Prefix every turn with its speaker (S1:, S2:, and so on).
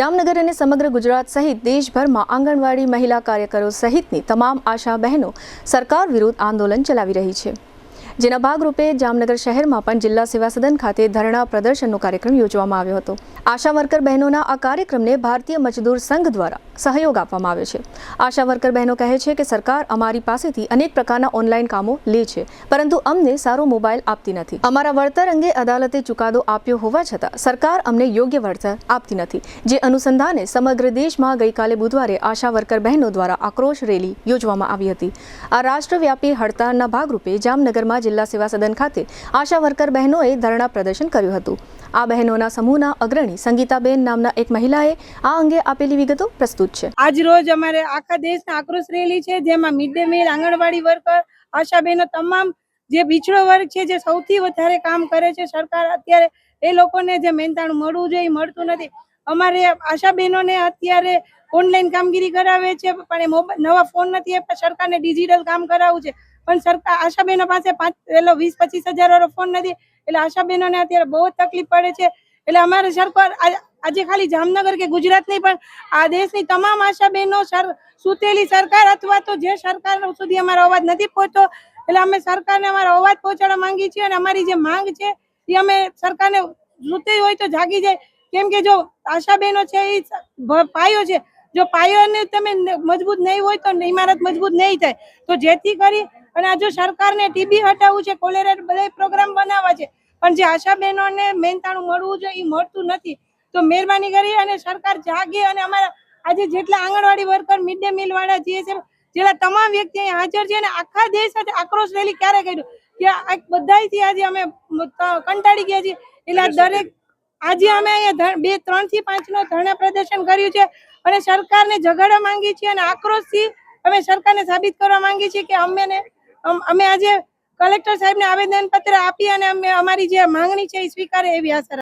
S1: જામનગર અને સમગ્ર ગુજરાત સહિત દેશભરમાં આંગણવાડી મહિલા કાર્યકરો સહિતની તમામ આશા બહેનો સરકાર વિરુદ્ધ આંદોલન ચલાવી રહી છે, જેના ભાગરૂપે જામનગર શહેરમાં પણ જિલ્લા સેવા સદન ખાતે ધરણા પ્રદર્શનનો કાર્યક્રમ યોજવામાં આવ્યો હતો। આશા વર્કર બહેનોના આ કાર્યક્રમને ભારતીય મજદૂર સંઘ દ્વારા સહયોગ આપવામાં આવ્યો છે। આશા વર્કર બહેનો કહે છે કે સરકાર અમારી પાસેથી અનેક પ્રકારના ઓનલાઈન કામો લે છે, પરંતુ અમને સારો મોબાઈલ આપતી નથી। અમારા વળતર અંગે અદાલતે ચુકાદો આપ્યો હોવા છતાં સરકાર અમને યોગ્ય વળતર આપતી નથી, જે અનુસંધાને સમગ્ર દેશમાં ગઈકાલે બુધવારે આશા વર્કર બહેનો દ્વારા આક્રોશ રેલી યોજવામાં આવી હતી। આ રાષ્ટ્રવ્યાપી હડતાળના ભાગરૂપે જામનગરમાં જિલ્લા સેવા સદન ખાતે આશા વર્કર બહેનોએ ધરણા પ્રદર્શન કર્યું હતું। આ બહેનોના સમૂહના અગ્રણી સંગીતાબેન નામના એક મહિલાએ આ અંગે આપેલી વિગતો પ્રસ્તુત છે।
S2: આજ રોજ અમારે આખા દેશના આક્રોશ રેલી છે, જેમાં મિડ ડે મીલ, આંગણવાડી વર્કર, આશા બહેનો તમામ જે પીછડો વર્ગ છે, જે સૌથી વધારે કામ કરે છે, સરકાર અત્યારે એ લોકોને જે મહેનતાણું મળવું જોઈએ મળતું નથી। અમારે આશા બહેનોને અત્યારે ઓનલાઈન કામગીરી કરાવે છે, પણ નવા ફોન નથી આપતા, સરકારને ડિજિટલ કામ કરાવવું છે, પણ સરકાર આશા બહેનો પાસે 20-25 હજાર વાળો ફોન નથી, એટલે આશા બહેનોને અત્યારે બહુ તકલીફ પડે છે। એટલે અમારે સરકાર આજે ખાલી જામનગર કે ગુજરાત નહીં, પણ આ દેશની તમામ આશા બહેનો સુતેલી સરકાર અથવા તો જે સરકાર સુધી અમારો અવાજ નથી પહોંચતો, એટલે અમે સરકારને અમારો અવાજ પહોંચાડવા માંગીએ છીએ। અને અમારી જે માંગ છે એ અમે સરકારને સુતી હોય તો જાગી જાય, કેમ કે જો આશા બહેનો છે એ પાયો છે, જો પાયોને તમે મજબૂત નહીં હોય તો ઇમારત મજબૂત નહીં થાય। તો જેથી કરી અને આ જો સરકારને ટીબી હટાવવું છે, કોલેરા બધા પ્રોગ્રામ બનાવવા છે, પણ જે આશા બહેનોને મહેનતાણું મળવું જોઈએ એ મળતું નથી। તો મહેરબાની કરી અને સરકાર જાગે અને અમારા આજે જેટલા આંગણવાડી વર્કર, મિડ ડે મીલ વાળા જે છે, જેટલા તમામ વ્યક્તિ અહીં હાજર છે, અને આખા દેશ સાથે આક્રોશ રેલી ક્યારે કર્યું કે બધાથી આજે અમે કંટાળી ગયા છીએ, એટલે દરેક આજે અમે અહીંયા 2, 3 થી 5 નો ધરણા પ્રદર્શન કર્યું છે અને સરકારને જગાડવા માંગી છીએ અને આક્રોશથી અમે સરકારને સાબિત કરવા માંગી છીએ કે અમે આજે કલેક્ટર સાહેબને આવેદન પત્ર આપી અને અમે અમારી જે માંગણી છે એ સ્વીકારે એવી આશા